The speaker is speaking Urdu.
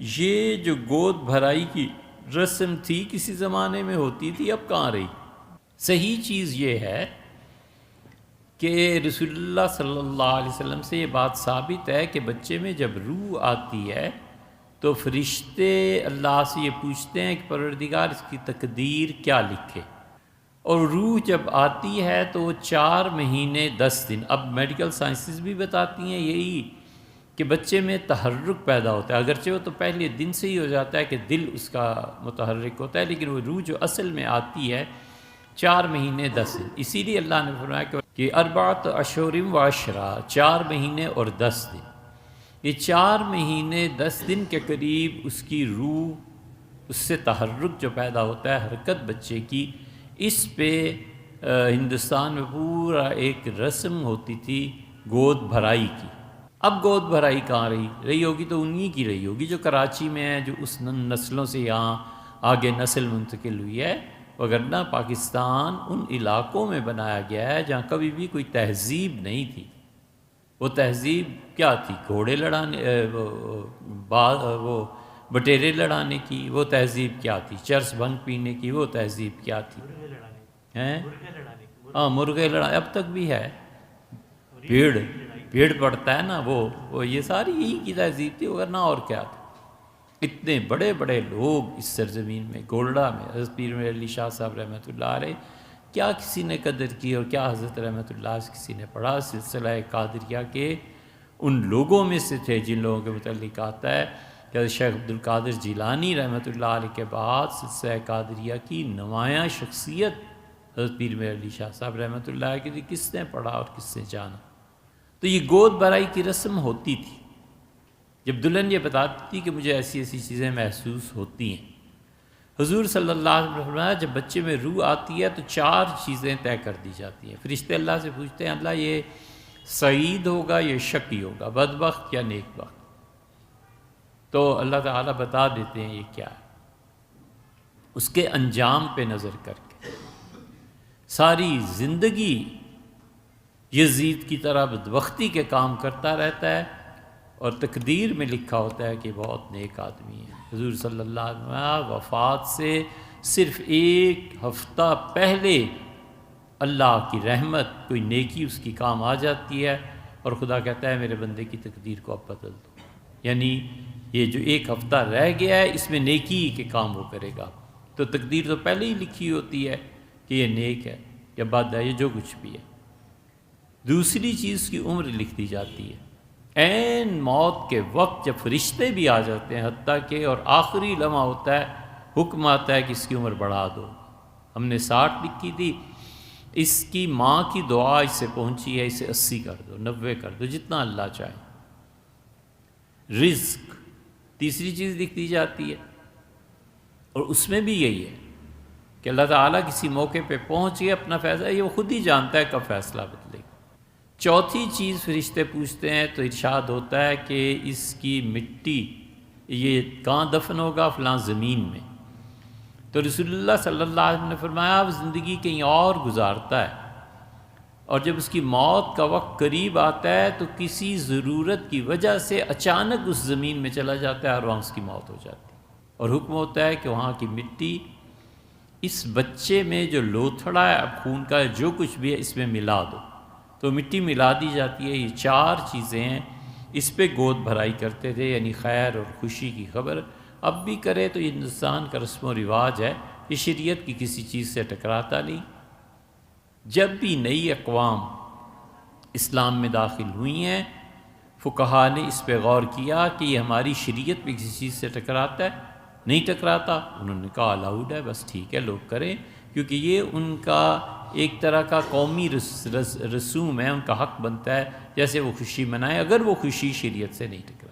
یہ جو گود بھرائی کی رسم تھی کسی زمانے میں ہوتی تھی، اب کہاں رہی؟ صحیح چیز یہ ہے کہ رسول اللہ صلی اللہ علیہ وسلم سے یہ بات ثابت ہے کہ بچے میں جب روح آتی ہے تو فرشتے اللہ سے یہ پوچھتے ہیں کہ پروردگار اس کی تقدیر کیا لکھے، اور روح جب آتی ہے تو وہ 4 مہینے 10 دن، اب میڈیکل سائنسز بھی بتاتی ہیں یہی کہ بچے میں تحرک پیدا ہوتا ہے، اگرچہ وہ تو پہلے دن سے ہی ہو جاتا ہے کہ دل اس کا متحرک ہوتا ہے، لیکن وہ روح جو اصل میں آتی ہے 4 مہینے 10 دن۔ اسی لیے اللہ نے فرمایا کہ 4 اشہر و عشرہ، 4 مہینے اور 10 دن، یہ 4 مہینے 10 دن کے قریب اس کی روح، اس سے تحرک جو پیدا ہوتا ہے، حرکت بچے کی، اس پہ ہندوستان میں پورا ایک رسم ہوتی تھی گود بھرائی کی۔ اب گود بھرائی کہاں رہی ہوگی تو انہی کی رہی ہوگی جو کراچی میں ہے، جو اس نسلوں سے یہاں آگے نسل منتقل ہوئی ہے، وگرنہ پاکستان ان علاقوں میں بنایا گیا ہے جہاں کبھی بھی کوئی تہذیب نہیں تھی۔ وہ تہذیب کیا تھی؟ گھوڑے لڑانے، وہ بٹیرے لڑانے کی۔ وہ تہذیب کیا تھی؟ چرس بھنگ پینے کی۔ وہ تہذیب کیا تھی؟ ہاں، مرغے لڑانے اب تک بھی ہے، بھیڑ پڑتا ہے نا، وہ یہ ساری یہی کی تہذیب تھی، ورنہ اور کیا تھا؟ اتنے بڑے بڑے لوگ اس سرزمین میں، گولڈا میں حضرت پیر میر علی شاہ صاحب رحمۃ اللہ علیہ، کیا کسی نے قدر کی اور کیا حضرت رحمۃ اللہ سے کسی نے پڑھا؟ سلسلہ قادریہ کے ان لوگوں میں سے تھے جن لوگوں کے متعلق آتا ہے کہ حضرت شیخ عبد القادر جیلانی رحمۃ اللہ علیہ کے بعد سلسلہ قادریہ کی نمایاں شخصیت حضرت پیر میر علی شاہ صاحب رحمۃ اللہ علیہ کی تھی۔ کس نے پڑھا اور کس نے جانا؟ تو یہ گود بھرائی کی رسم ہوتی تھی، جب دلہن یہ بتاتی تھی کہ مجھے ایسی ایسی چیزیں محسوس ہوتی ہیں۔ حضور صلی اللہ علیہ وسلم نے فرمایا جب بچے میں روح آتی ہے تو 4 چیزیں طے کر دی جاتی ہیں۔ فرشتے اللہ سے پوچھتے ہیں اللہ یہ سعید ہوگا یا شقی ہوگا، بدبخت یا نیک بخت؟ تو اللہ تعالیٰ بتا دیتے ہیں یہ کیا ہے۔ اس کے انجام پہ نظر کر کے ساری زندگی یزید کی طرح بدبختی کے کام کرتا رہتا ہے، اور تقدیر میں لکھا ہوتا ہے کہ بہت نیک آدمی ہے۔ حضور صلی اللہ علیہ وسلم وفات سے صرف 1 ہفتہ پہلے اللہ کی رحمت، کوئی نیکی اس کی کام آ جاتی ہے، اور خدا کہتا ہے میرے بندے کی تقدیر کو اب بدل دو، یعنی یہ جو 1 ہفتہ رہ گیا ہے اس میں نیکی کے کام وہ کرے گا۔ تو تقدیر تو پہلے ہی لکھی ہوتی ہے کہ یہ نیک ہے یا بد ہے، یہ جو کچھ بھی ہے۔ دوسری چیز کی عمر لکھ دی جاتی ہے، عین موت کے وقت جب فرشتے بھی آ جاتے ہیں، حتیٰ کہ اور آخری لمحہ ہوتا ہے، حکم آتا ہے کہ اس کی عمر بڑھا دو۔ ہم نے 60 لکھی تھی، اس کی ماں کی دعا اس سے پہنچی ہے، اسے 80 کر دو، 90 کر دو، جتنا اللہ چاہے۔ رزق تیسری چیز لکھ دی جاتی ہے، اور اس میں بھی یہی ہے کہ اللہ تعالیٰ کسی موقع پہ پہنچ گیا اپنا فیصلہ، یہ وہ خود ہی جانتا ہے کب فیصلہ بدلے گا۔ چوتھی چیز فرشتے پوچھتے ہیں تو ارشاد ہوتا ہے کہ اس کی مٹی یہ کہاں دفن ہوگا؟ فلاں زمین میں۔ تو رسول اللہ صلی اللہ علیہ وسلم نے فرمایا اب زندگی کہیں اور گزارتا ہے، اور جب اس کی موت کا وقت قریب آتا ہے تو کسی ضرورت کی وجہ سے اچانک اس زمین میں چلا جاتا ہے اور وہاں اس کی موت ہو جاتی ہے، اور حکم ہوتا ہے کہ وہاں کی مٹی اس بچے میں جو لوتھڑا ہے اب خون کا جو کچھ بھی ہے اس میں ملا دو، تو مٹی ملا دی جاتی ہے۔ یہ 4 چیزیں ہیں، اس پہ گود بھرائی کرتے تھے، یعنی خیر اور خوشی کی خبر اب بھی کرے تو یہ ہندوستان کا رسم و رواج ہے، یہ شریعت کی کسی چیز سے ٹکراتا نہیں۔ جب بھی نئی اقوام اسلام میں داخل ہوئی ہیں، فقہا نے اس پہ غور کیا کہ یہ ہماری شریعت میں کسی چیز سے ٹکراتا ہے؟ نہیں ٹکراتا۔ انہوں نے کہا الاؤڈ ہے، بس ٹھیک ہے لوگ کریں، کیونکہ یہ ان کا ایک طرح کا قومی رسوم ہے، ان کا حق بنتا ہے جیسے وہ خوشی منائیں، اگر وہ خوشی شریعت سے نہیں ٹکراتی۔